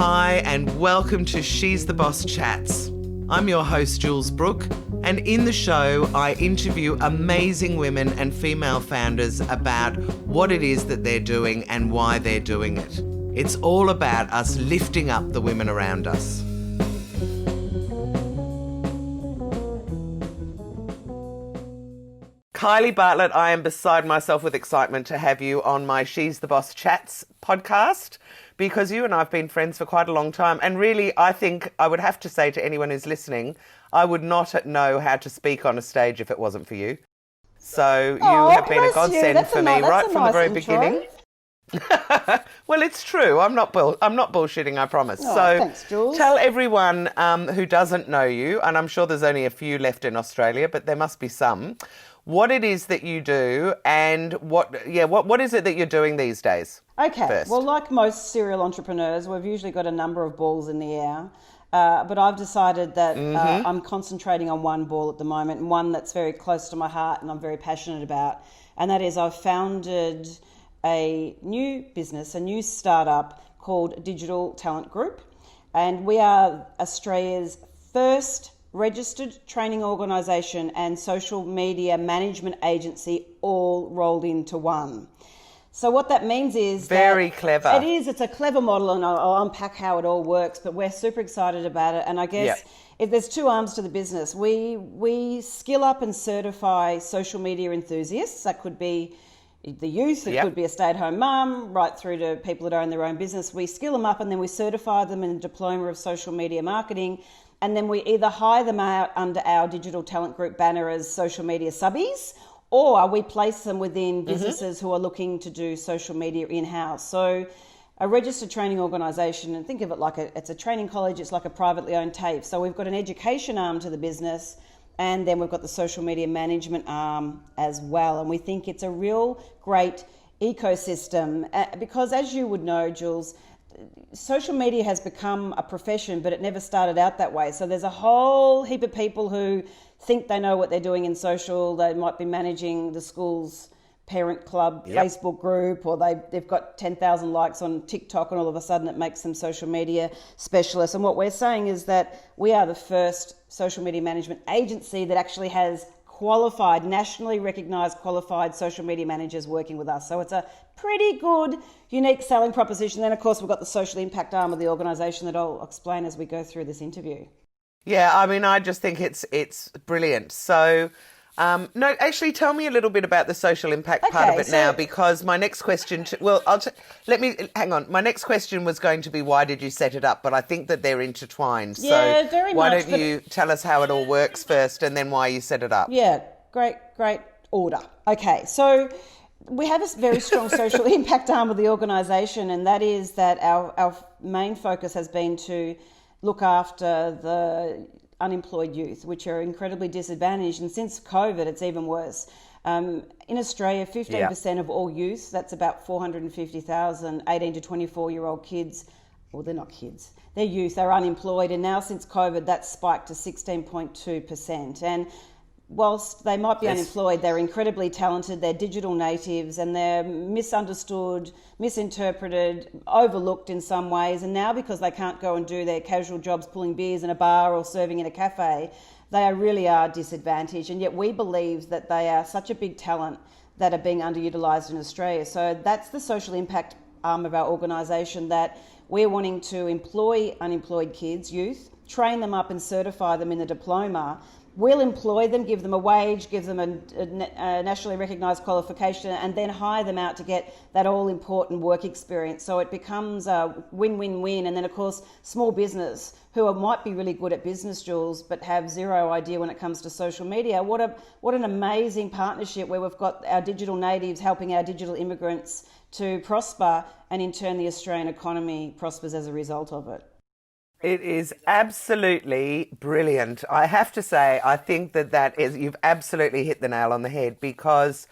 Hi, and welcome to She's the Boss Chats. I'm your host, Jules Brooke, and in the show, I interview amazing women and female founders about what it is that they're doing and why they're doing it. It's all about us lifting up the women around us. Kylie Bartlett, I am beside myself with excitement to have you on my She's the Boss Chats podcast, because you and I have been friends for quite a long time. And really, I think I would have to say to anyone who's listening, I would not know how to speak on a stage if it wasn't for you. So you have been a godsend for me right from the very beginning. Well, it's true. I'm not bullshitting, I promise. Thanks, Jules. Tell everyone who doesn't know you, and I'm sure there's only a few left in Australia, but there must be some, what it is that you do and what is it that you're doing these days? Okay. First. Well, like most serial entrepreneurs, we've usually got a number of balls in the air. But I've decided that I'm concentrating on one ball at the moment, and one that's very close to my heart and I'm very passionate about. And that is, I've founded a new business, a new startup called Digital Talent Group. And we are Australia's first registered training organisation and social media management agency all rolled into one. So what that means is very clever. It is. It's a clever model, and I'll unpack how it all works. But we're super excited about it. And I guess there's two arms to the business. We skill up and certify social media enthusiasts. That could be the youth. It could be a stay-at-home mum, right through to people that own their own business. We skill them up, and then we certify them in a diploma of social media marketing. And then we either hire them out under our Digital Talent Group banner as social media subbies, or we place them within businesses who are looking to do social media in-house. So a registered training organisation, and think of it like it's a training college, it's like a privately owned TAFE. So we've got an education arm to the business, and then we've got the social media management arm as well. And we think it's a real great ecosystem because, as you would know, Jules, social media has become a profession, but it never started out that way. So there's a whole heap of people who think they know what they're doing in social. They might be managing the school's parent club Facebook group, or they've got 10,000 likes on TikTok, and all of a sudden it makes them social media specialists. And what we're saying is that we are the first social media management agency that actually has qualified, nationally recognised qualified social media managers working with us. So it's a pretty good, unique selling proposition. Then, of course, we've got the social impact arm of the organisation that I'll explain as we go through this interview. Yeah, I mean, I just think it's brilliant. So, no, actually, tell me a little bit about the social impact part of it now, because my next question, hang on. My next question was going to be, why did you set it up? But I think that they're intertwined. Yeah, so very why much. Don't you tell us how it all works first, and then why you set it up? Yeah, great order. Okay, so we have a very strong social impact arm of the organisation, and that is that our main focus has been to look after the unemployed youth, which are incredibly disadvantaged. And since COVID, it's even worse. In Australia, 15% of all youth, that's about 450,000 18 to 24-year-old kids, well, they're not kids, they're youth, are unemployed. And now since COVID, that's spiked to 16.2%. And whilst they might be unemployed, they're incredibly talented, they're digital natives, and they're misunderstood, misinterpreted, overlooked in some ways. And now, because they can't go and do their casual jobs pulling beers in a bar or serving in a cafe, they really are disadvantaged. And yet we believe that they are such a big talent that are being underutilised in Australia. So that's the social impact arm of our organisation, that we're wanting to employ unemployed kids, youth, train them up and certify them in the diploma. We'll employ them, give them a wage, give them a nationally recognised qualification, and then hire them out to get that all-important work experience. So it becomes a win-win-win. And then, of course, small business, who might be really good at business, Jules, but have zero idea when it comes to social media. What an amazing partnership where we've got our digital natives helping our digital immigrants to prosper, and in turn the Australian economy prospers as a result of it. It is absolutely brilliant. I have to say, I think you've absolutely hit the nail on the head, because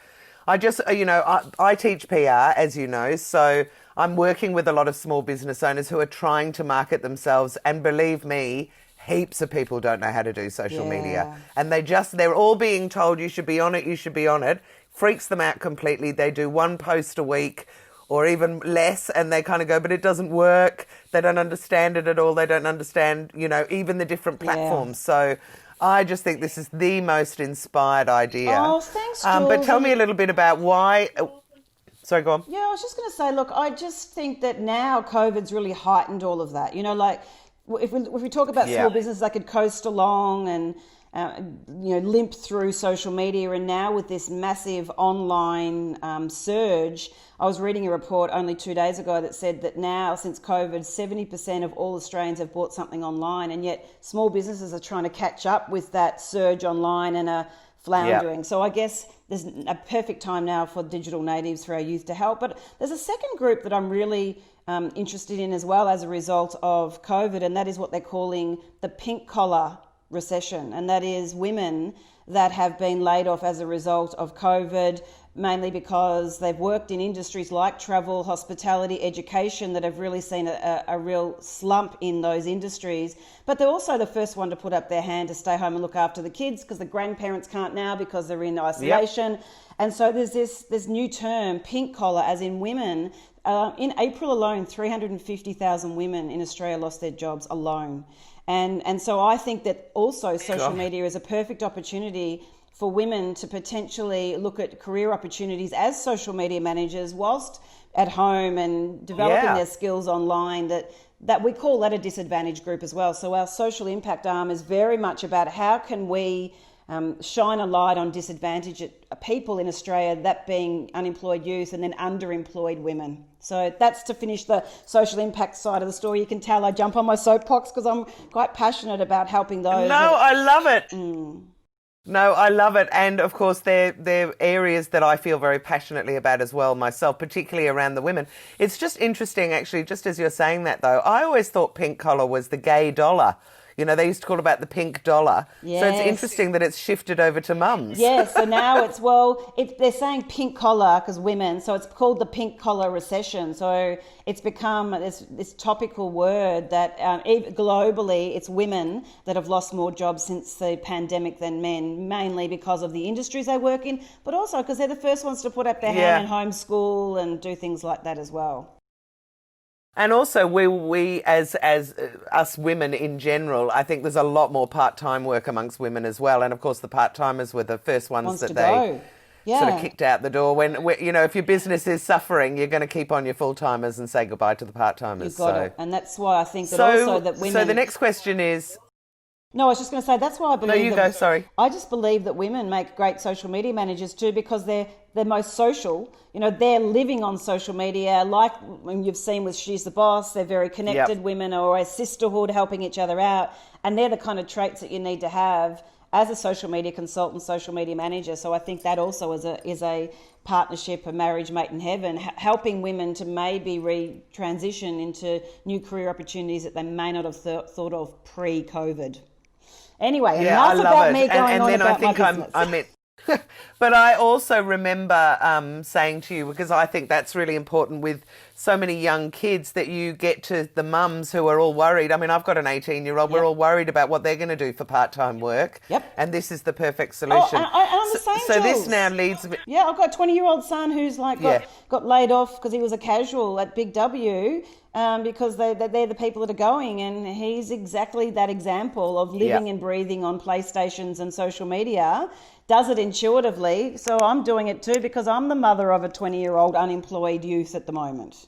I just, I teach PR, as you know, so I'm working with a lot of small business owners who are trying to market themselves, and believe me, heaps of people don't know how to do social media. And they're all being told you should be on it, freaks them out completely. They do one post a week, or even less, and they kind of go, but it doesn't work. They don't understand it at all. They don't understand, even the different platforms. So I just think this is the most inspired idea. Oh, thanks, Jules. But tell me a little bit about why... Sorry, go on. Yeah, I was just going to say, look, I just think that now COVID's really heightened all of that. Like if we talk about small businesses, they could coast along and limp through social media, and now with this massive online surge, I was reading a report only 2 days ago that said that now, since COVID, 70% of all Australians have bought something online, and yet small businesses are trying to catch up with that surge online and are floundering. So I guess there's a perfect time now for digital natives, for our youth to help. But there's a second group that I'm really interested in as well as a result of COVID, and that is what they're calling the pink collar recession, and that is women that have been laid off as a result of COVID, mainly because they've worked in industries like travel, hospitality, education that have really seen a real slump in those industries. But they're also the first one to put up their hand to stay home and look after the kids, because the grandparents can't now because they're in isolation. And so there's this new term, pink collar, as in women. In April alone, 350,000 women in Australia lost their jobs alone. And so I think that also social media is a perfect opportunity for women to potentially look at career opportunities as social media managers whilst at home and developing their skills online, that we call that a disadvantaged group as well. So our social impact arm is very much about how can we shine a light on disadvantaged people in Australia, that being unemployed youth and then underemployed women. So that's to finish the social impact side of the story. You can tell I jump on my soapbox because I'm quite passionate about helping those. No, I love it. No, I love it. And of course, they're areas that I feel very passionately about as well myself, particularly around the women. It's just interesting, actually, just as you're saying that, though, I always thought pink collar was the gay dollar. They used to call it about the pink dollar. Yes. So it's interesting that it's shifted over to mums. Yes, so now they're saying pink collar because women, so it's called the pink collar recession. So it's become this topical word that even globally, it's women that have lost more jobs since the pandemic than men, mainly because of the industries they work in, but also because they're the first ones to put up their hand and homeschool and do things like that as well. And also, we as us women in general, I think there's a lot more part-time work amongst women as well. And of course, the part-timers were the first ones that they sort of kicked out the door. When if your business is suffering, you're going to keep on your full-timers and say goodbye to the part-timers. You've got it. And that's why I think that also that women... So the next question is... No, I was just going to say, that's why I believe... No, you go, sorry. I just believe that women make great social media managers too, because they're most social. They're living on social media, like when you've seen with She's the Boss. They're very connected. Women are a sisterhood, helping each other out. And they're the kind of traits that you need to have as a social media consultant, social media manager. So I think that also is a partnership, a marriage made in heaven, helping women to maybe transition into new career opportunities that they may not have thought of pre-COVID. Anyway, enough about me going on about my business. I meant, but I also remember saying to you, because I think that's really important with so many young kids, that you get to the mums who are all worried. I mean, I've got an 18-year-old. We're all worried about what they're going to do for part-time work. And this is the perfect solution. And I'm the same, so Jules. this now leads me... Yeah, I've got a 20-year-old son who's got laid off because he was a casual at Big W. Because they're the people that are going, and he's exactly that example of living and breathing on PlayStations and social media, does it intuitively. So I'm doing it too because I'm the mother of a 20-year-old unemployed youth at the moment.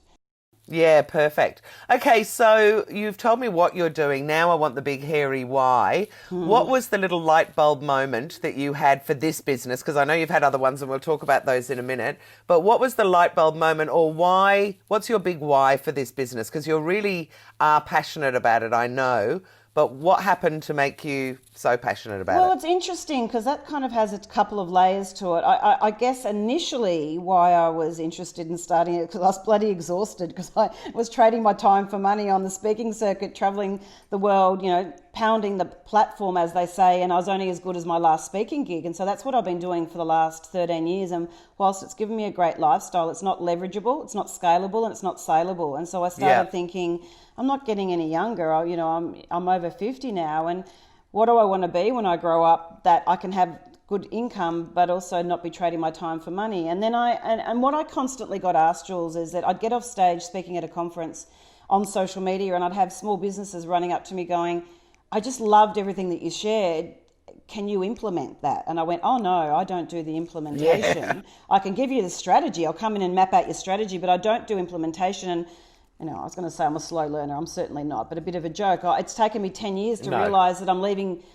Yeah, perfect. Okay, so you've told me what you're doing. Now I want the big hairy why. What was the little light bulb moment that you had for this business? Because I know you've had other ones and we'll talk about those in a minute. But what was the light bulb moment, or why? What's your big why for this business? Because you really are passionate about it, I know. But what happened to make you so passionate about it? Well, it's interesting because that kind of has a couple of layers to it. I guess initially why I was interested in starting it, because I was bloody exhausted because I was trading my time for money on the speaking circuit, travelling the world, pounding the platform, as they say, and I was only as good as my last speaking gig. And so that's what I've been doing for the last 13 years. And whilst it's given me a great lifestyle, it's not leverageable, it's not scalable, and it's not saleable. And so I started thinking, I'm not getting any younger. I'm over 50 now, and what do I want to be when I grow up that I can have good income, but also not be trading my time for money. And then and what I constantly got asked, Jules, is that I'd get off stage speaking at a conference on social media, and I'd have small businesses running up to me going, I just loved everything that you shared. Can you implement that? And I went, oh no, I don't do the implementation. Yeah. I can give you the strategy. I'll come in and map out your strategy, but I don't do implementation. And I was going to say I'm a slow learner. I'm certainly not, but a bit of a joke. It's taken me 10 years to realise that I'm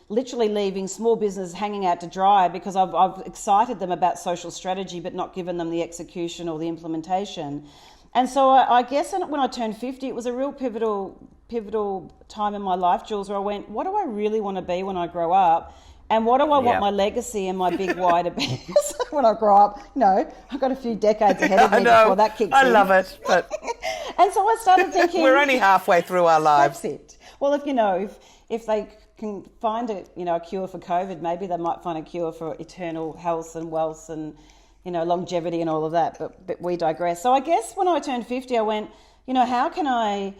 literally leaving small business hanging out to dry because I've excited them about social strategy, but not given them the execution or the implementation. And so I guess when I turned 50, it was a real pivotal time in my life, Jules, where I went, what do I really want to be when I grow up? And what do I want my legacy and my big why to be when I grow up? I've got a few decades ahead of me before that kicks in. I love it. But and so I started thinking... We're only halfway through our lives. That's it. Well, if they can find a cure for COVID, maybe they might find a cure for eternal health and wealth and, longevity and all of that. But we digress. So I guess when I turned 50, I went, how can I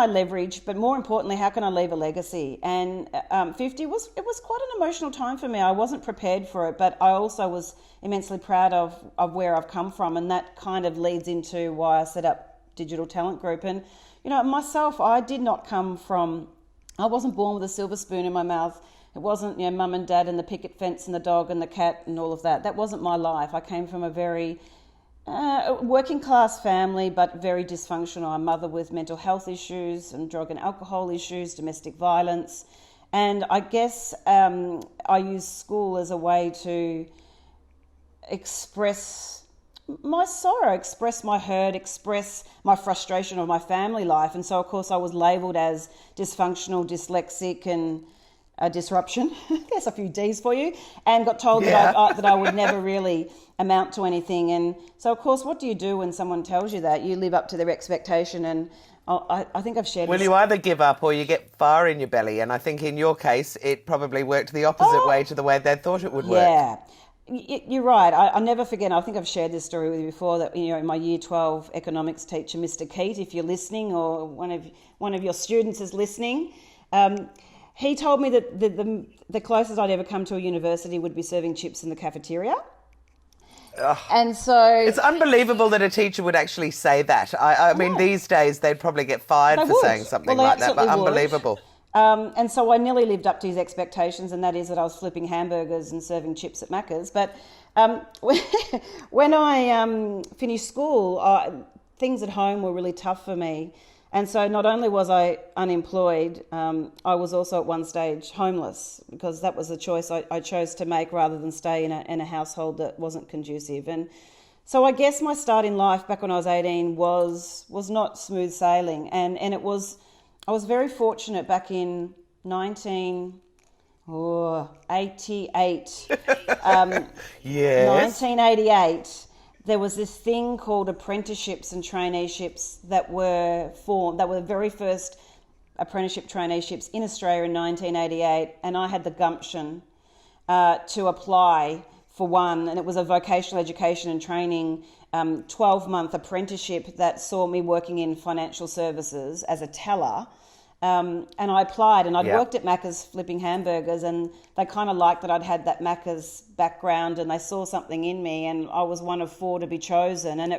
leverage, but more importantly, how can I leave a legacy? And 50 was quite an emotional time for me. I wasn't prepared for it, but I also was immensely proud of where I've come from, and that kind of leads into why I set up Digital Talent Group. And myself, I wasn't born with a silver spoon in my mouth. It wasn't mum and dad and the picket fence and the dog and the cat and all of that. That wasn't my life. I came from a very working class family, but very dysfunctional. A mother with mental health issues and drug and alcohol issues, domestic violence. And I guess I used school as a way to express my sorrow, express my hurt, express my frustration of my family life. And so, of course, I was labelled as dysfunctional, dyslexic and a disruption. There's a few D's for you. And got told that I would never really amount to anything. And so, of course, what do you do when someone tells you that? You live up to their expectation. And I think I've shared... Well, you either give up or you get fire in your belly. And I think in your case, it probably worked the opposite way to the way they thought it would work. Yeah. You're right. I'll never forget. I think I've shared this story with you before. That my Year 12 economics teacher, Mr. Keat, if you're listening, or one of your students is listening, he told me that the closest I'd ever come to a university would be serving chips in the cafeteria. Ugh. And so it's unbelievable that a teacher would actually say that. I mean, these days they'd probably get fired for saying something like that. But unbelievable. And so I nearly lived up to his expectations, and that is that I was flipping hamburgers and serving chips at Macca's. But when I finished school, things at home were really tough for me. And so not only was I unemployed, I was also at one stage homeless, because that was the choice I chose to make rather than stay in a household that wasn't conducive. And so I guess my start in life back when I was 18 was not smooth sailing. And I was very fortunate back in 1988. Yes. 1988. There was this thing called apprenticeships and traineeships that were formed. That were the very first apprenticeship traineeships in Australia in 1988, and I had the gumption to apply for one, and it was a vocational education and training 12-month apprenticeship that saw me working in financial services as a teller. And I applied, and I'd worked at Macca's flipping hamburgers, and they kind of liked that I'd had that Macca's background, and they saw something in me, and I was one of 4 to be chosen. And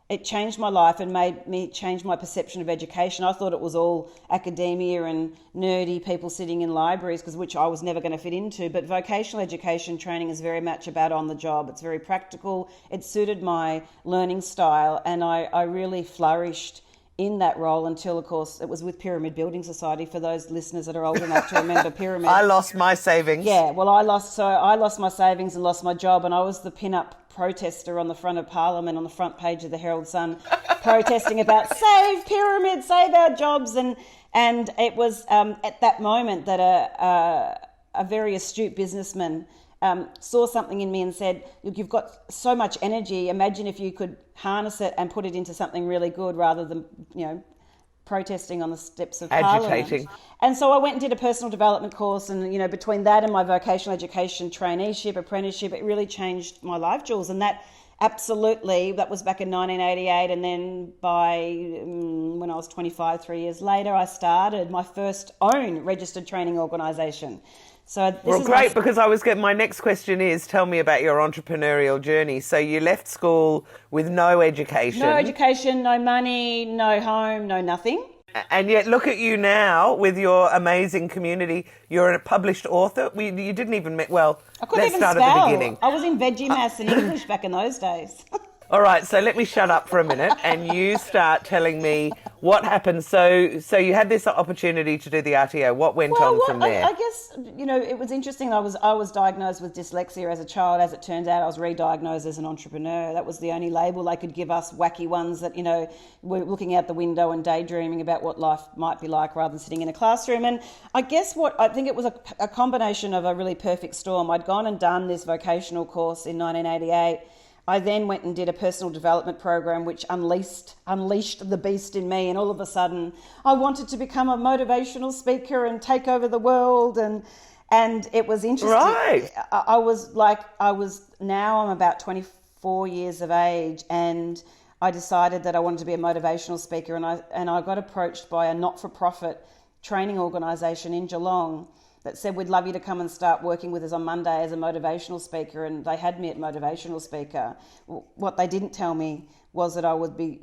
it changed my life and made me change my perception of education. I thought it was all academia and nerdy people sitting in libraries, which I was never going to fit into. But vocational education training is very much about on the job. It's very practical. It suited my learning style, and I really flourished in that role until, of course, it was with Pyramid Building Society, for those listeners that are old enough to remember Pyramid. I lost my savings. Yeah, well, I lost my savings and lost my job, and I was the pin-up protester on the front of Parliament, on the front page of the Herald Sun, protesting about save Pyramid, save our jobs, and it was at that moment that a very astute businessman saw something in me and said, look, you've got so much energy. Imagine if you could harness it and put it into something really good rather than, protesting on the steps of agitating. Parliament. And so I went and did a personal development course, and, between that and my vocational education traineeship, apprenticeship, it really changed my life, Jules. And that was back in 1988. And then when I was 25, 3 years later, I started my first own registered training organisation. So this Well, is great, because my next question is, tell me about your entrepreneurial journey. So you left school with no education. No education, no money, no home, no nothing. And yet look at you now with your amazing community. You're a published author. You didn't even, I couldn't let's even start spell. at the beginning. I was in veggie maths and English back in those days. All right, so let me shut up for a minute and you start telling me what happened. So you had this opportunity to do the RTO. What went on from there? I guess, it was interesting. I was diagnosed with dyslexia as a child. As it turns out, I was re-diagnosed as an entrepreneur. That was the only label they could give us, wacky ones that, were looking out the window and daydreaming about what life might be like rather than sitting in a classroom. And I guess I think it was a combination of a really perfect storm. I'd gone and done this vocational course in 1988. I then went and did a personal development program which unleashed the beast in me, and all of a sudden I wanted to become a motivational speaker and take over the world, and it was interesting. Right. I'm about 24 years of age, and I decided that I wanted to be a motivational speaker, and I got approached by a not-for-profit training organisation in Geelong that said, we'd love you to come and start working with us on Monday as a motivational speaker. And they had me at motivational speaker. What they didn't tell me was that I would be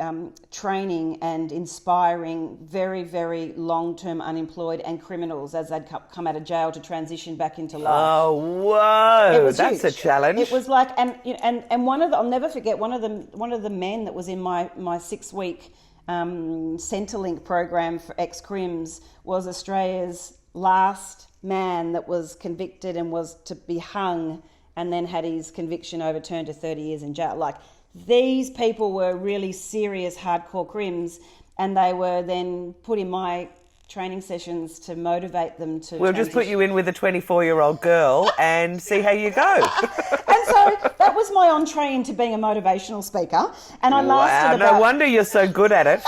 training and inspiring very, very long-term unemployed and criminals as they'd come out of jail to transition back into life. Oh, whoa, that's huge. A challenge. It was like, and I'll never forget, one of the men that was in my 6-week Centrelink program for ex-crims was Australia's last man that was convicted and was to be hung and then had his conviction overturned to 30 years in jail. Like, these people were really serious, hardcore crims, and they were then put in my training sessions to motivate them to We'll just put you in with a 24-year-old girl and see how you go. And so that was my entree into being a motivational speaker. And I lasted no wonder you're so good at it.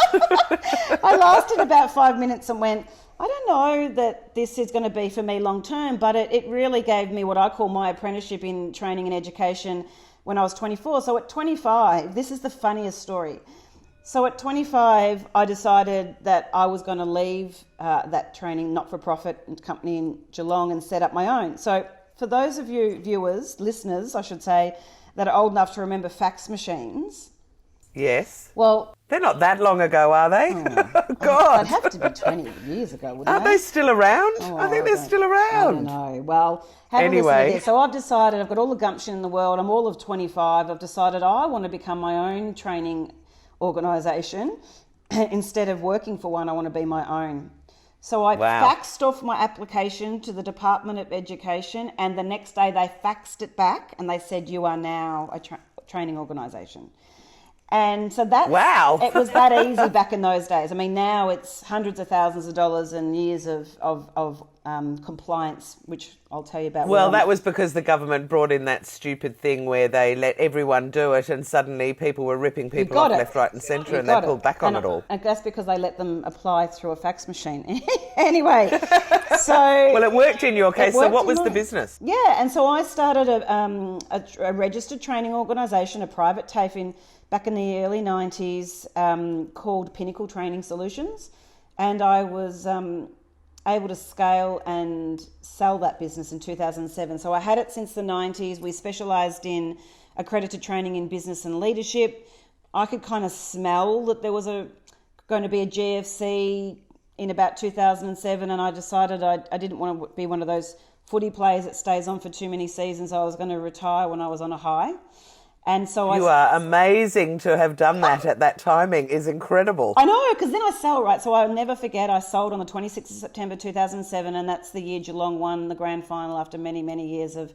I lasted about 5 minutes and went, I don't know that this is going to be for me long term, but it really gave me what I call my apprenticeship in training and education when I was 24. So at 25, this is the funniest story. So at 25, I decided that I was going to leave that training not-for-profit company in Geelong and set up my own. So for those of you listeners, I should say, that are old enough to remember fax machines. Yes. Well, they're not that long ago, are they? Oh, God. I'd have to be 20 years ago, wouldn't Aren't they still around? Oh, I think they're still around. I don't know. Well, have a listen to this. So I've decided, I've got all the gumption in the world. I'm all of 25. I've decided I want to become my own training organisation. Instead of working for one, I want to be my own. So I faxed off my application to the Department of Education, and the next day they faxed it back and they said, you are now a training organisation. And so that it was that easy back in those days. I mean, now it's hundreds of thousands of dollars and years of compliance, which I'll tell you about. Well, that was because the government brought in that stupid thing where they let everyone do it, and suddenly people were ripping people off left, right and centre, and they pulled back on it all. And that's because they let them apply through a fax machine. Anyway, so... Well, it worked in your case. So what was the business? Yeah, and so I started a registered training organisation, a private TAFE back in the early 90s, called Pinnacle Training Solutions. And I was able to scale and sell that business in 2007. So I had it since the 90s. We specialised in accredited training in business and leadership. I could kind of smell that there was going to be a GFC in about 2007, and I decided I didn't want to be one of those footy players that stays on for too many seasons. I was going to retire when I was on a high. And so you are amazing to have done that at that timing is incredible. I know, because then I sell, right? So I'll never forget, I sold on the 26th of September 2007, and that's the year Geelong won the grand final after many, many years of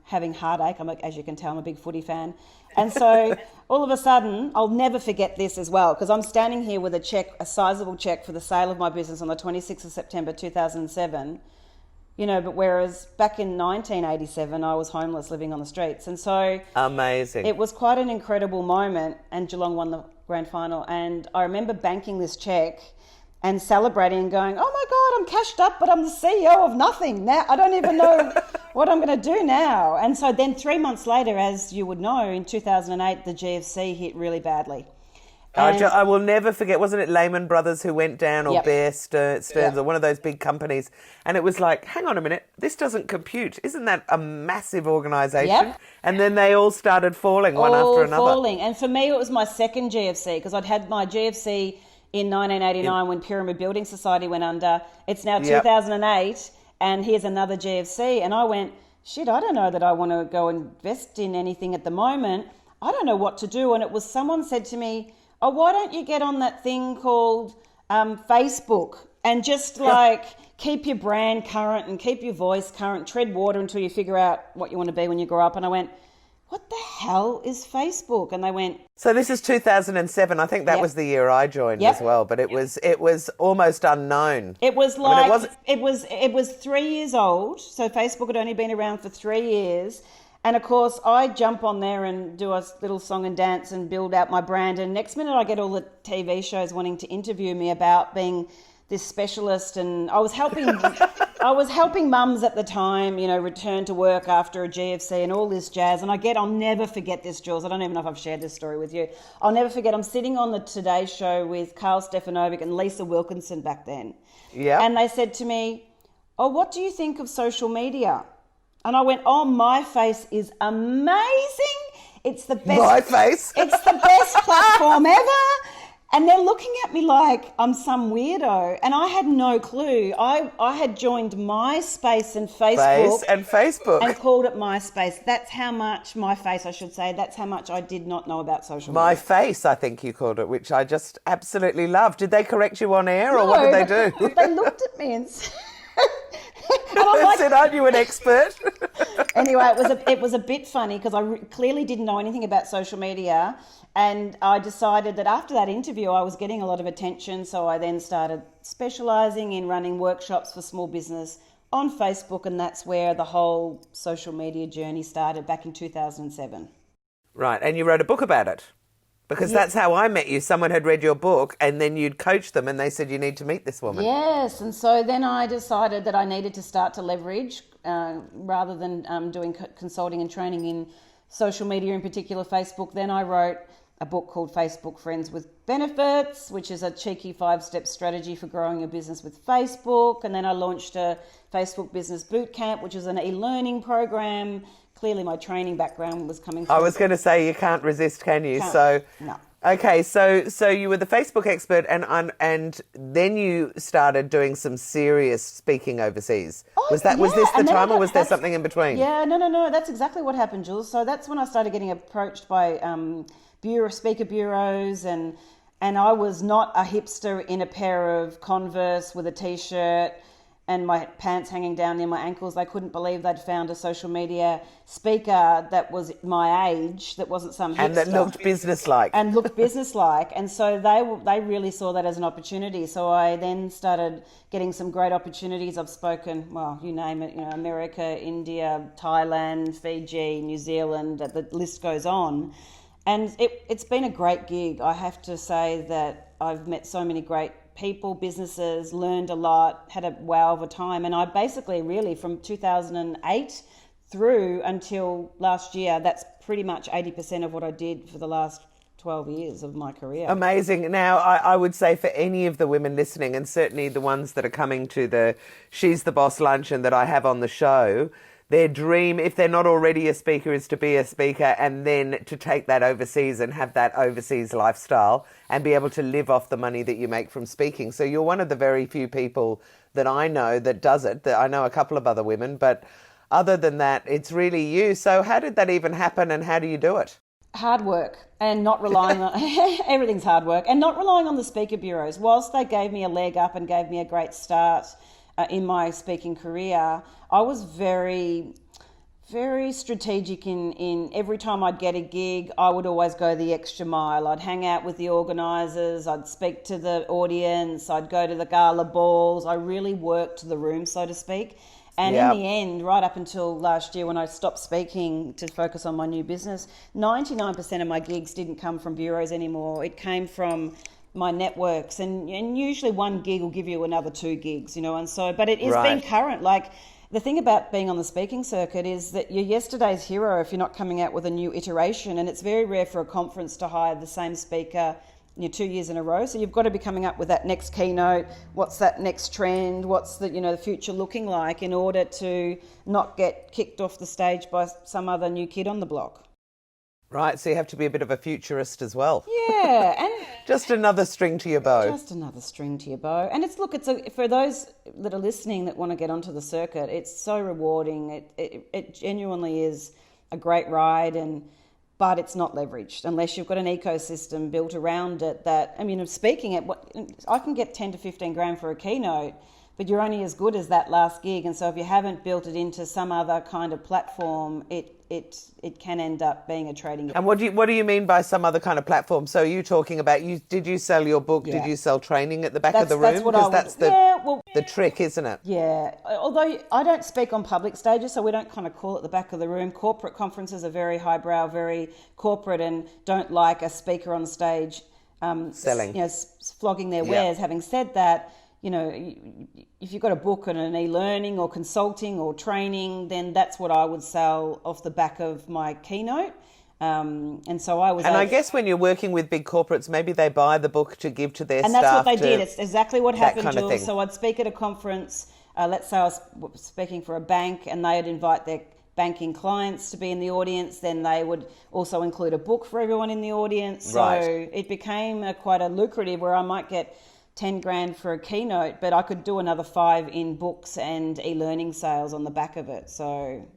having heartache. As you can tell, I'm a big footy fan. And so all of a sudden, I'll never forget this as well, because I'm standing here with a sizable cheque for the sale of my business on the 26th of September 2007. But whereas back in 1987, I was homeless living on the streets. And so... Amazing. It was quite an incredible moment, and Geelong won the grand final. And I remember banking this cheque and celebrating and going, oh my God, I'm cashed up, but I'm the CEO of nothing. Now I don't even know what I'm going to do now. And so then 3 months later, as you would know, in 2008, the GFC hit really badly. I will never forget, wasn't it Lehman Brothers who went down, or Yep. Bear Stearns, or one of those big companies? And it was like, hang on a minute, this doesn't compute. Isn't that a massive organisation? Yep. And then they all started falling one after another. Falling. And for me, it was my second GFC, because I'd had my GFC in 1989 when Pyramid Building Society went under. It's now 2008, and here's another GFC. And I went, shit, I don't know that I want to go invest in anything at the moment. I don't know what to do. And it was someone said to me, oh, why don't you get on that thing called Facebook and just like keep your brand current and keep your voice current, tread water until you figure out what you want to be when you grow up. And I went, what the hell is Facebook? And they went... So this is 2007. I think that was the year I joined as well, but it was almost unknown. It was like, it was 3 years old. So Facebook had only been around for 3 years. And of course, I jump on there and do a little song and dance and build out my brand. And next minute I get all the TV shows wanting to interview me about being this specialist. And I was helping mums at the time, return to work after a GFC and all this jazz. And I'll never forget this, Jules. I don't even know if I've shared this story with you. I'll never forget, I'm sitting on the Today Show with Carl Stefanovic and Lisa Wilkinson back then. Yeah. And they said to me, oh, what do you think of social media? And I went, oh, My Face is amazing. It's the best. My Face? It's the best platform ever. And they're looking at me like I'm some weirdo. And I had no clue. I had joined MySpace and Facebook. And called it MySpace. That's how much, My Face, I should say, that's how much I did not know about social media. My Face, I think you called it, which I just absolutely love. Did they correct you on air, or what did they do? They looked at me and said... I said, aren't you an expert? Anyway, it was a bit funny because I clearly didn't know anything about social media, and I decided that after that interview I was getting a lot of attention, so I then started specialising in running workshops for small business on Facebook, and that's where the whole social media journey started back in 2007. Right, and you wrote a book about it. Because that's how I met you. Someone had read your book and then you'd coached them and they said, you need to meet this woman. Yes, and so then I decided that I needed to start to leverage rather than doing consulting and training in social media, in particular Facebook. Then I wrote a book called Facebook Friends with Benefits, which is a cheeky 5-step strategy for growing your business with Facebook. And then I launched a Facebook Business Bootcamp, which is an e-learning program. Clearly my training background was coming from... I was going to say, you can't resist, can you? No. Okay, so you were the Facebook expert and then you started doing some serious speaking overseas. Was this the time, or was there something in between? Yeah, no. That's exactly what happened, Jules. So that's when I started getting approached by speaker bureaus, and I was not a hipster in a pair of Converse with a T-shirt and my pants hanging down near my ankles. They couldn't believe they'd found a social media speaker that was my age, that wasn't some hipster. And that looked businesslike. And so they really saw that as an opportunity. So I then started getting some great opportunities. I've spoken, well, you name it, America, India, Thailand, Fiji, New Zealand, the list goes on. And it's been a great gig. I have to say that I've met so many great people, businesses, learned a lot, had a wow of a time. And I basically really from 2008 through until last year, that's pretty much 80% of what I did for the last 12 years of my career. Amazing. Now, I would say for any of the women listening, and certainly the ones that are coming to the She's the Boss luncheon that I have on the show, their dream, if they're not already a speaker, is to be a speaker and then to take that overseas and have that overseas lifestyle and be able to live off the money that you make from speaking. So you're one of the very few people that I know that does it. I know a couple of other women, but other than that, it's really you. So how did that even happen and how do you do it? Hard work and not relying on... everything's hard work. And not relying on the speaker bureaus. Whilst they gave me a leg up and gave me a great start in my speaking career, I was very, very strategic in every time I'd get a gig, I would always go the extra mile. I'd hang out with the organisers, I'd speak to the audience, I'd go to the gala balls. I really worked the room, so to speak. And in the end, right up until last year when I stopped speaking to focus on my new business, 99% of my gigs didn't come from bureaus anymore. It came from my networks, and usually one gig will give you another 2 gigs, and so, but it is being current. Like, the thing about being on the speaking circuit is that you're yesterday's hero if you're not coming out with a new iteration, and it's very rare for a conference to hire the same speaker 2 years in a row. So you've got to be coming up with that next keynote. What's that next trend? What's the future looking like, in order to not get kicked off the stage by some other new kid on the block. Right, so you have to be a bit of a futurist as well. Yeah, and just another string to your bow. Just another string to your bow. And for those that are listening that want to get onto the circuit, it's so rewarding. It genuinely is a great ride, but it's not leveraged unless you've got an ecosystem built around it. I can get 10 to 15 grand for a keynote, but you're only as good as that last gig. And so if you haven't built it into some other kind of platform, it can end up being a trading. And what do you mean by some other kind of platform? So are you talking about, did you sell your book? Yeah. Did you sell training at the back of the room? That's the trick, isn't it? Yeah. Although I don't speak on public stages, so we don't kind of call it the back of the room. Corporate conferences are very highbrow, very corporate, and don't like a speaker on stage selling, flogging their wares. Having said that, if you've got a book and an e-learning or consulting or training, then that's what I would sell off the back of my keynote. And so I was. And I guess when you're working with big corporates, maybe they buy the book to give to their staff. And that's what they did. It's exactly what happened, Jules. Thing. So I'd speak at a conference. Let's say I was speaking for a bank, and they'd invite their banking clients to be in the audience. Then they would also include a book for everyone in the audience. Right. So it became quite a lucrative, where I might get 10 grand for a keynote, but I could do another 5 in books and e-learning sales on the back of it. So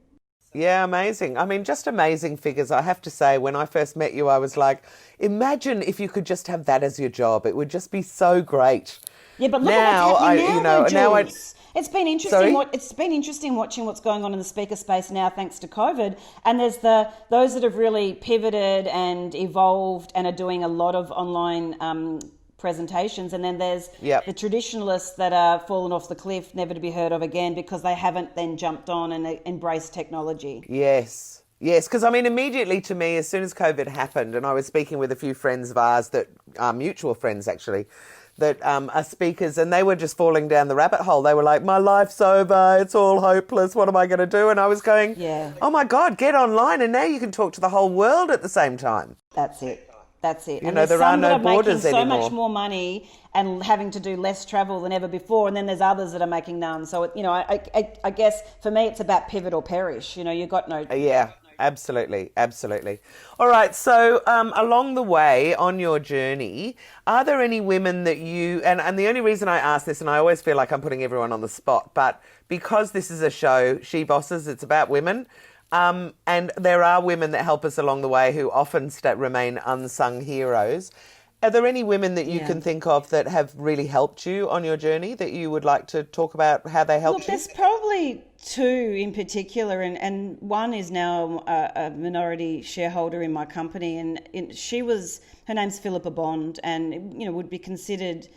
yeah, amazing. I mean, just amazing figures. I have to say, when I first met you, I was like, imagine if you could just have that as your job. It would just be so great. Yeah, but look at what's happening now, Jules. It's been interesting. Sorry? It's been interesting watching what's going on in the speaker space now, thanks to COVID. And there's those that have really pivoted and evolved and are doing a lot of online presentations, and then there's the traditionalists that are fallen off the cliff, never to be heard of again, because they haven't then jumped on and embraced technology. Yes, because I mean, immediately to me, as soon as COVID happened, and I was speaking with a few friends of ours that are mutual friends actually, that are speakers, and they were just falling down the rabbit hole. They were like, my life's over, it's all hopeless, what am I going to do? And I was going, oh my God, get online, and now you can talk to the whole world at the same time. That's it. And there are no borders anymore. So much more money and having to do less travel than ever before, and then there's others that are making none. So I guess for me it's about pivot or perish. You got no. Yeah, absolutely. All right. So along the way on your journey, are there any women that you and the only reason I ask this, and I always feel like I'm putting everyone on the spot, but because this is a show, She Bosses, it's about women. And there are women that help us along the way who often remain unsung heroes. Are there any women that you can think of that have really helped you on your journey that you would like to talk about how they helped you? There's probably 2 in particular, and one is now a minority shareholder in my company, and her name's Philippa Bond, and would be considered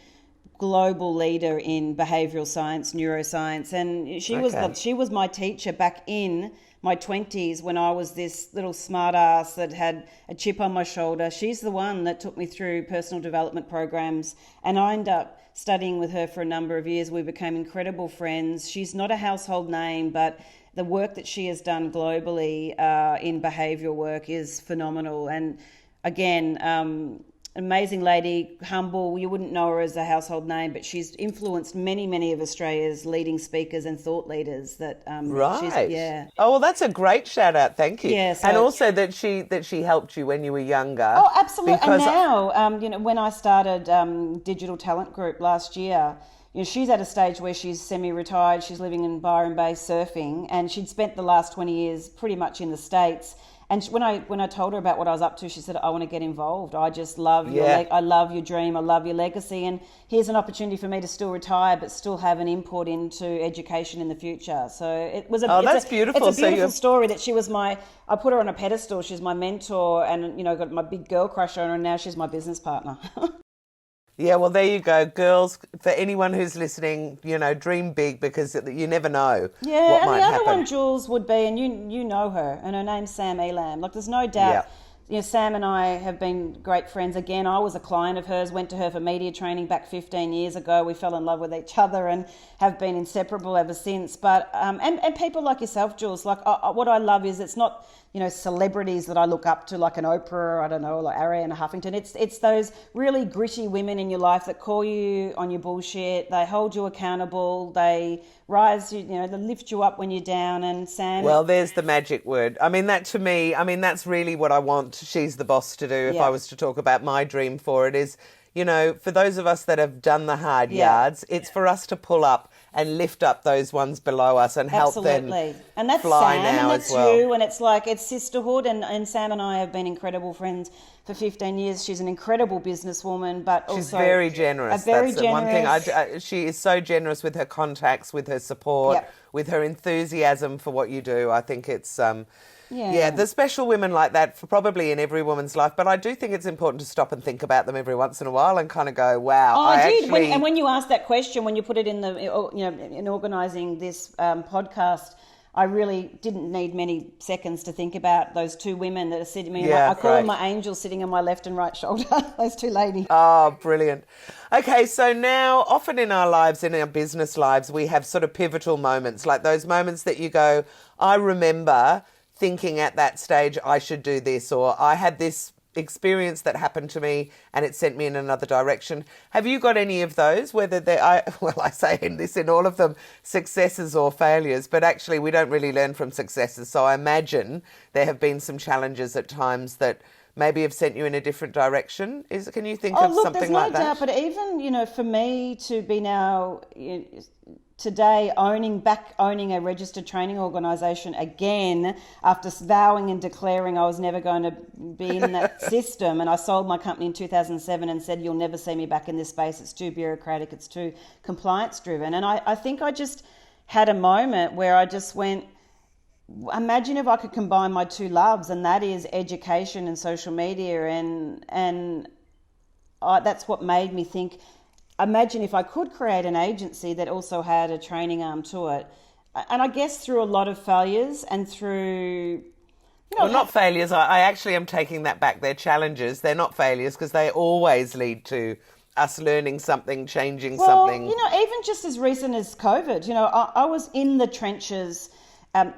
global leader in behavioural science, neuroscience, and she was my teacher back in my 20s when I was this little smart ass that had a chip on my shoulder. She's the one that took me through personal development programs, and I ended up studying with her for a number of years. We became incredible friends. She's not a household name, but the work that she has done globally in behavioural work is phenomenal. And again, amazing lady, humble. You wouldn't know her as a household name, but she's influenced many of Australia's leading speakers and thought leaders. Right. Oh, well, that's a great shout out. Thank you. Yeah, and also that she helped you when you were younger. Oh, absolutely. And now, when I started Digital Talent Group last year, she's at a stage where she's semi-retired. She's living in Byron Bay surfing, and she'd spent the last 20 years pretty much in the States. And when I told her about what I was up to, she said, I want to get involved. I just love I love your dream. I love your legacy. And here's an opportunity for me to still retire, but still have an input into education in the future. So it was that's beautiful. It's a beautiful story that she was I put her on a pedestal. She's my mentor, and, got my big girl crush on her, and now she's my business partner. Yeah, well, there you go. Girls, for anyone who's listening, dream big, because you never know what might happen. Yeah, and the other one, Jules, would be, and you know her, and her name's Sam Elam. There's no doubt Sam and I have been great friends. Again, I was a client of hers, went to her for media training back 15 years ago. We fell in love with each other and have been inseparable ever since. But and people like yourself, Jules, like what I love is it's not, celebrities that I look up to, like an Oprah, I don't know, like Ariana Huffington. It's those really gritty women in your life that call you on your bullshit. They hold you accountable. They rise, they lift you up when you're down. And Sam... Well, there's the magic word. I mean, that's really what I want She's the Boss to do. If I was to talk about my dream for it is, for those of us that have done the hard yards, it's for us to pull up and lift up those ones below us and help them and that's fly Sam, now and that's as well. you, and it's like it's sisterhood. And Sam and I have been incredible friends for 15 years. She's an incredible businesswoman, but also she's very generous. That's the one thing. She is so generous with her contacts, with her support, with her enthusiasm for what you do. I think it's there's special women like that probably in every woman's life, but I do think it's important to stop and think about them every once in a while and kind of go, wow. I did. And when you asked that question, when you put it in in organising this podcast, I really didn't need many seconds to think about those two women that are sitting. I call them my angels sitting on my left and right shoulder. Those two ladies. Oh, brilliant. Okay, so now often in our lives, in our business lives, we have sort of pivotal moments, like those moments that you go, I remember thinking at that stage I should do this, or I had this experience that happened to me and it sent me in another direction. Have you got any of those, whether I say in all of them, successes or failures, but actually we don't really learn from successes. So I imagine there have been some challenges at times that maybe have sent you in a different direction. Can you think of something like that? There's no doubt, but even, for me to be now... today owning a registered training organisation again after vowing and declaring I was never going to be in that system, and I sold my company in 2007 and said, you'll never see me back in this space, it's too bureaucratic, it's too compliance driven. And I think I just had a moment where I just went, imagine if I could combine my two loves, and that is education and social media, and that's what made me think, imagine if I could create an agency that also had a training arm to it. And I guess through a lot of failures and through... well, not failures. I actually am taking that back. They're challenges. They're not failures because they always lead to us learning something, changing something. Even just as recent as COVID, I was in the trenches.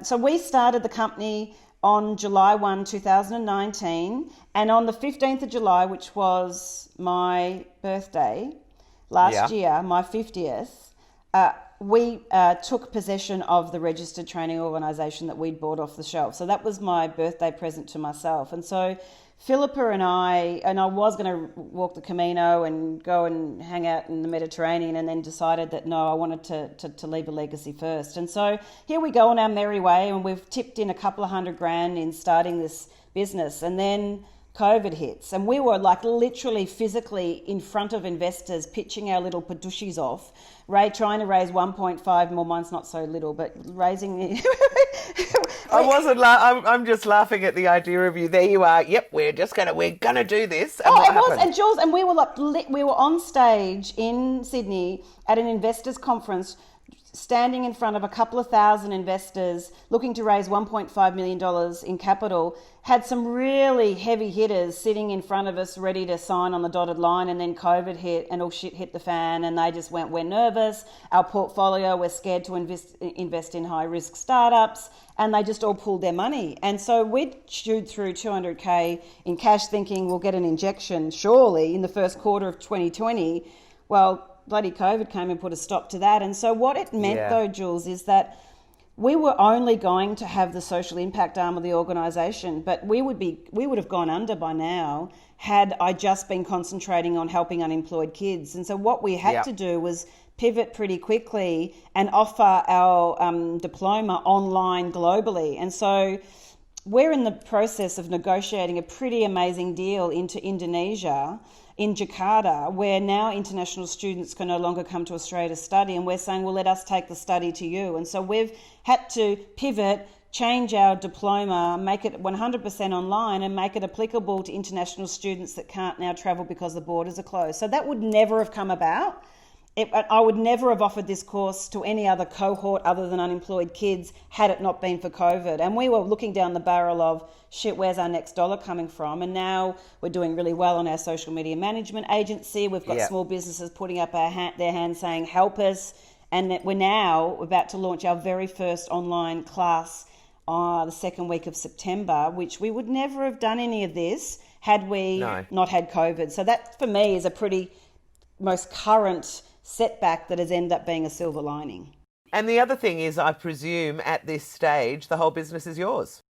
So we started the company on July 1, 2019. And on the 15th of July, which was my birthday... last year, my 50th, we took possession of the registered training organisation that we'd bought off the shelf. So that was my birthday present to myself. And so Philippa and I was going to walk the Camino and go and hang out in the Mediterranean, and then decided that no, I wanted to leave a legacy first. And so here we go on our merry way, and we've tipped in a couple of $100,000 in starting this business. And then COVID hits, and we were like literally physically in front of investors pitching our little padushis off, trying to raise 1.5, well, mine's not so little, but raising... I'm just laughing at the idea of you. There you are. Yep, we're gonna do this. And it was, and Jules, and we were on stage in Sydney at an investors conference, standing in front of a couple of thousand investors looking to raise $1.5 million in capital, had some really heavy hitters sitting in front of us ready to sign on the dotted line, and then COVID hit and all shit hit the fan, and they just went, we're nervous, our portfolio, we're scared to invest in high-risk startups, and they just all pulled their money. And so we'd chewed through $200,000 in cash thinking we'll get an injection surely in the first quarter of 2020. Well, bloody COVID came and put a stop to that. And so what it meant though, Jules, is that we were only going to have the social impact arm of the organisation, but we would have gone under by now had I just been concentrating on helping unemployed kids. And so what we had to do was pivot pretty quickly and offer our diploma online globally. And so we're in the process of negotiating a pretty amazing deal into Indonesia, in Jakarta, where now international students can no longer come to Australia to study, and we're saying, well, let us take the study to you. And so we've had to pivot, change our diploma, make it 100% online, and make it applicable to international students that can't now travel because the borders are closed. So that would never have come about I would never have offered this course to any other cohort other than unemployed kids had it not been for COVID. And we were looking down the barrel of, shit, where's our next dollar coming from? And now we're doing really well on our social media management agency. We've got small businesses putting up their hands saying, help us. And that we're now about to launch our very first online class the second week of September, which we would never have done any of this had we not had COVID. So that, for me, is a pretty most current setback that has ended up being a silver lining. And the other thing is, I presume at this stage, the whole business is yours.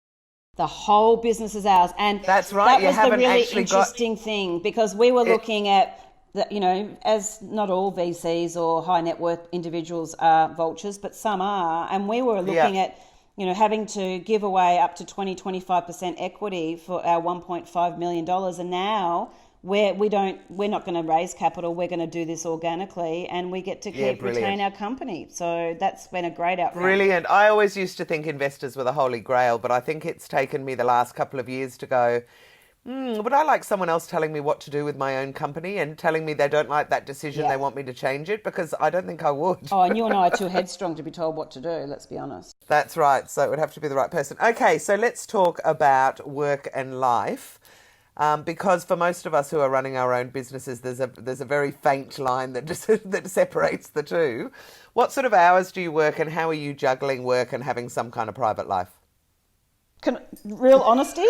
The whole business is ours. And that's right. That was the really interesting thing, because we were looking at, as not all VCs or high net worth individuals are vultures, but some are. And we were looking at, having to give away up to 25% equity for our $1.5 million. And now we're not going to raise capital. We're going to do this organically, and we get to retain our company. So that's been a great outcome. Brilliant. I always used to think investors were the holy grail, but I think it's taken me the last couple of years to go, would I like someone else telling me what to do with my own company and telling me they don't like that decision, they want me to change it? Because I don't think I would. Oh, and you and I are too headstrong to be told what to do, let's be honest. That's right. So it would have to be the right person. Okay, so let's talk about work and life. Because for most of us who are running our own businesses, there's a very faint line that that separates the two. What sort of hours do you work, and how are you juggling work and having some kind of private life? Real honesty?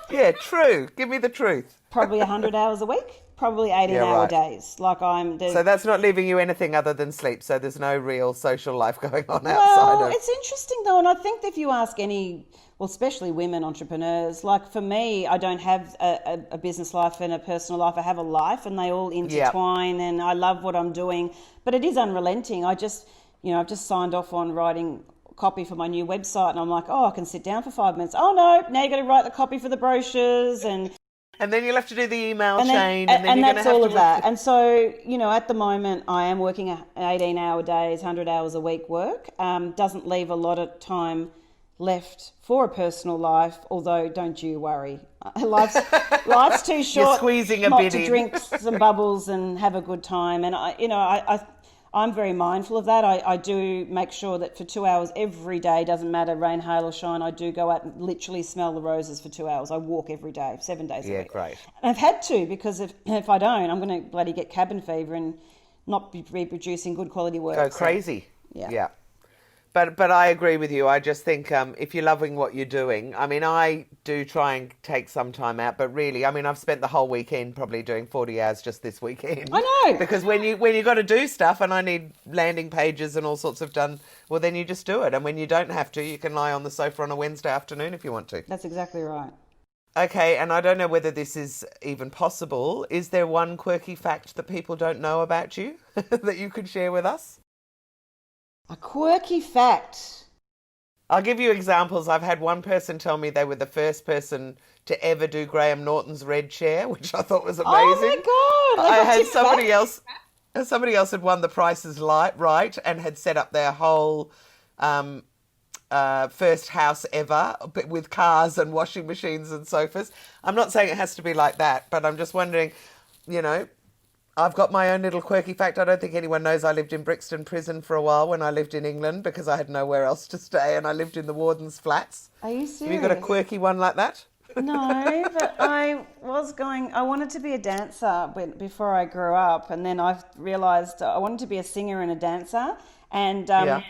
Yeah, true. Give me the truth. Probably 100 hours a week. Probably 18-hour days. So that's not leaving you anything other than sleep. So there's no real social life going on outside. Well, it's interesting though, and I think that if you ask any, especially women entrepreneurs, like for me, I don't have a business life and a personal life. I have a life, and they all intertwine. And I love what I'm doing, but it is unrelenting. I've just signed off on writing copy for my new website, and I'm like, I can sit down for 5 minutes. Oh no, now you've got to write the copy for the brochures, and then you'll have to do the email chain, and then that's all of that. And so, at the moment, I am working 18-hour days, 100 hours a week work. Doesn't leave a lot of time left for a personal life, although don't you worry. Life's too short. You're squeezing a not bit to in. Drink some bubbles and have a good time. And I'm very mindful of that. I do make sure that for 2 hours every day, doesn't matter rain, hail or shine, I do go out and literally smell the roses for 2 hours. I walk every day, 7 days a week. Yeah, great. And I've had to, because if I don't, I'm going to bloody get cabin fever and not be reproducing good quality work. Go crazy. Yeah. But I agree with you. I just think if you're loving what you're doing, I do try and take some time out, but really, I've spent the whole weekend probably doing 40 hours just this weekend. I know. Because when you got to do stuff, and I need landing pages and all sorts of done, well, then you just do it. And when you don't have to, you can lie on the sofa on a Wednesday afternoon if you want to. That's exactly right. Okay, and I don't know whether this is even possible. Is there one quirky fact that people don't know about you that you could share with us? A quirky fact. I'll give you examples. I've had one person tell me they were the first person to ever do Graham Norton's red chair, which I thought was amazing. Oh my God! I had somebody else had won the Price is Right and had set up their whole first house ever with cars and washing machines and sofas. I'm not saying it has to be like that, but I'm just wondering, I've got my own little quirky fact. I don't think anyone knows I lived in Brixton Prison for a while when I lived in England, because I had nowhere else to stay, and I lived in the warden's flats. Are you serious? Have you got a quirky one like that? No, but I wanted to be a dancer before I grew up, and then I realised I wanted to be a singer and a dancer, and I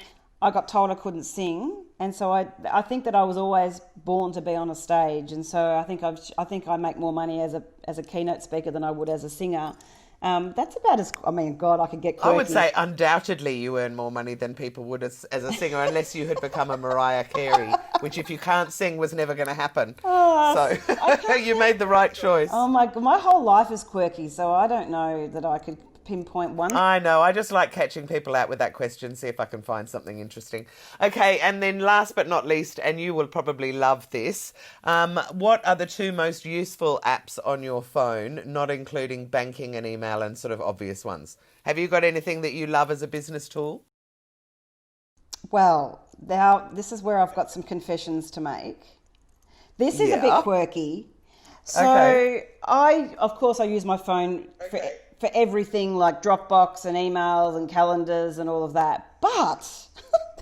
got told I couldn't sing, and so I think that I was always born to be on a stage, and so I think I make more money as a keynote speaker than I would as a singer. That's about God, I could get quirky. I would say undoubtedly you earn more money than people would as a singer, unless you had become a Mariah Carey, which if you can't sing was never going to happen. So you made the right choice. Oh my whole life is quirky, so I don't know that I could pinpoint one. I know. I just like catching people out with that question, see if I can find something interesting. Okay, and then last but not least, and you will probably love this, what are the two most useful apps on your phone, not including banking and email and sort of obvious ones? Have you got anything that you love as a business tool? Well, now this is where I've got some confessions to make. This is a bit quirky. So okay. I use my phone for everything like Dropbox and emails and calendars and all of that. But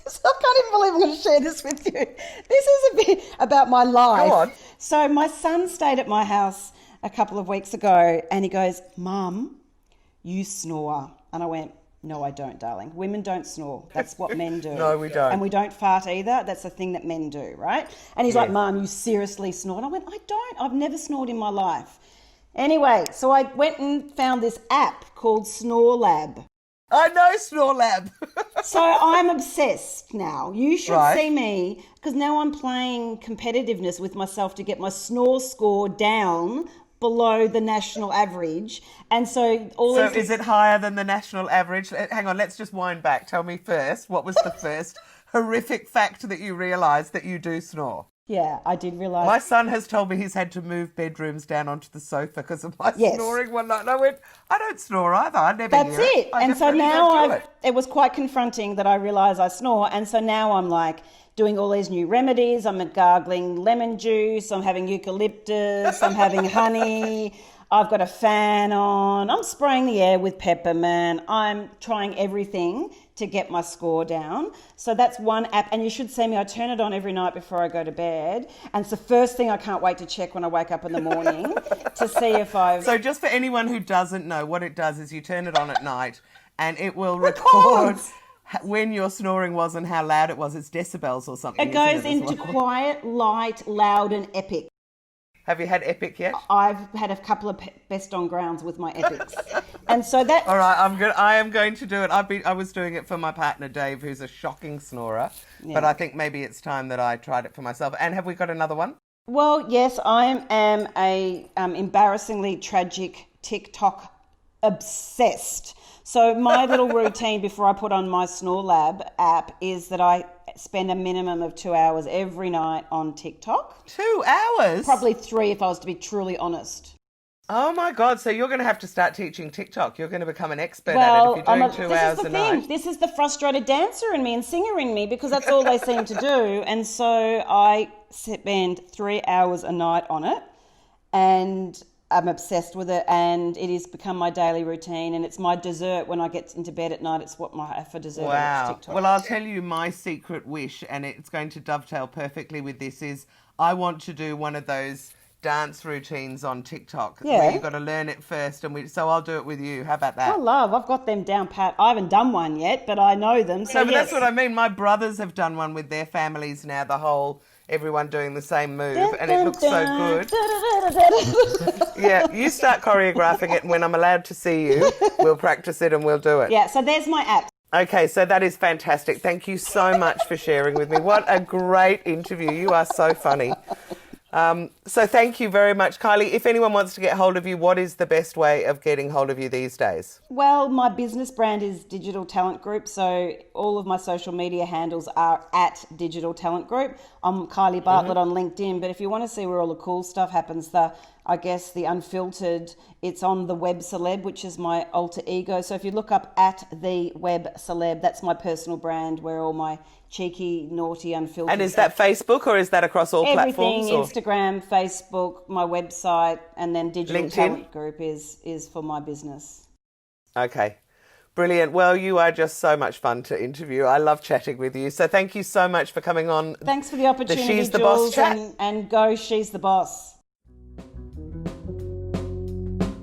I can't even believe I'm going to share this with you. This is a bit about my life. Go on. So my son stayed at my house a couple of weeks ago and he goes, Mum, you snore. And I went, no, I don't, darling. Women don't snore. That's what men do. No, we don't. And we don't fart either. That's the thing that men do, right? And he's like, Mum, you seriously snore? And I went, I don't. I've never snored in my life. Anyway, so I went and found this app called Snore Lab. I know Snore Lab. So I'm obsessed now. You should see me, because now I'm playing competitiveness with myself to get my snore score down below the national average. And so is it higher than the national average? Hang on, let's just wind back. Tell me first, what was the first horrific fact that you realised that you do snore? Yeah, I did realise. My son has told me he's had to move bedrooms down onto the sofa because of my snoring one night. And I went, I don't snore either. I never That's hear it. I And so now don't do it. it was quite confronting that I realised I snore. And so now I'm like doing all these new remedies. I'm gargling lemon juice. I'm having eucalyptus. I'm having honey. I've got a fan on. I'm spraying the air with peppermint. I'm trying everything to get my score down. So that's one app. And you should see me. I turn it on every night before I go to bed. And it's the first thing I can't wait to check when I wake up in the morning to see if I've... So just for anyone who doesn't know, what it does is you turn it on at night and it will record when your snoring was and how loud it was. It's decibels or something. It goes into quiet, light, loud and epic. Have you had Epic yet? I've had a couple of best on grounds with my Epics. And so that... All right, I am going to do it. I was doing it for my partner, Dave, who's a shocking snorer. Yeah. But I think maybe it's time that I tried it for myself. And have we got another one? Well, yes, I am a embarrassingly tragic TikTok obsessed. So my little routine before I put on my Snore Lab app is that I spend a minimum of 2 hours every night on TikTok. 2 hours? Probably 3 if I was to be truly honest. Oh my God, so you're going to have to start teaching TikTok. You're going to become an expert at it if you're doing 2 hours a night. This is the frustrated dancer in me and singer in me, because that's all they seem to do. And so I spend 3 hours a night on it and I'm obsessed with it, and it has become my daily routine, and it's my dessert when I get into bed at night. It's what I have for dessert. Wow. TikTok. Well, I'll tell you my secret wish, and it's going to dovetail perfectly with this, is I want to do one of those dance routines on TikTok where you've got to learn it first, and so I'll do it with you. How about that? I've got them down pat. I haven't done one yet, but I know them. So but that's what I mean. My brothers have done one with their families now, everyone doing the same move, and it looks so good. Yeah, you start choreographing it, and when I'm allowed to see you, we'll practice it and we'll do it. Yeah, so there's my app. Okay, so that is fantastic. Thank you so much for sharing with me. What a great interview. You are so funny. So thank you very much, Kylie. If anyone wants to get hold of you, what is the best way of getting hold of you these days? Well, my business brand is Digital Talent Group, so all of my social media handles are at Digital Talent Group. I'm Kylie Bartlett on LinkedIn, but if you want to see where all the cool stuff happens, the unfiltered, it's on The Web Celeb, which is my alter ego. So if you look up at The Web Celeb, that's my personal brand where all my cheeky, naughty, unfiltered. And is that Facebook or is that across all platforms? Everything, Instagram, Facebook, my website, and then Digital LinkedIn? Talent Group is for my business. Okay. Brilliant. Well, you are just so much fun to interview. I love chatting with you. So thank you so much for coming on. Thanks for the opportunity, She's the Jules, Boss chat. And go She's the Boss.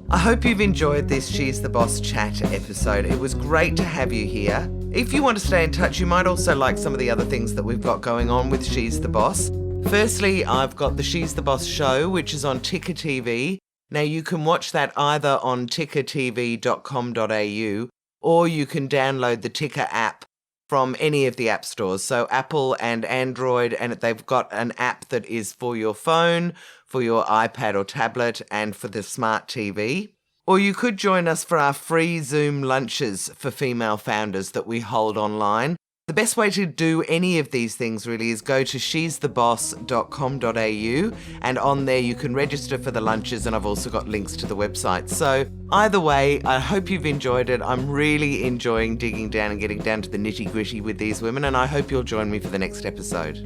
I hope you've enjoyed this She's the Boss chat episode. It was great to have you here. If you want to stay in touch, you might also like some of the other things that we've got going on with She's the Boss. Firstly, I've got the She's the Boss show, which is on Ticker TV. Now, you can watch that either on tickertv.com.au or you can download the Ticker app from any of the app stores. So Apple and Android, and they've got an app that is for your phone, for your iPad or tablet, and for the smart TV. Or you could join us for our free Zoom lunches for female founders that we hold online. The best way to do any of these things really is go to she'stheboss.com.au, and on there you can register for the lunches, and I've also got links to the website. So either way, I hope you've enjoyed it. I'm really enjoying digging down and getting down to the nitty-gritty with these women, and I hope you'll join me for the next episode.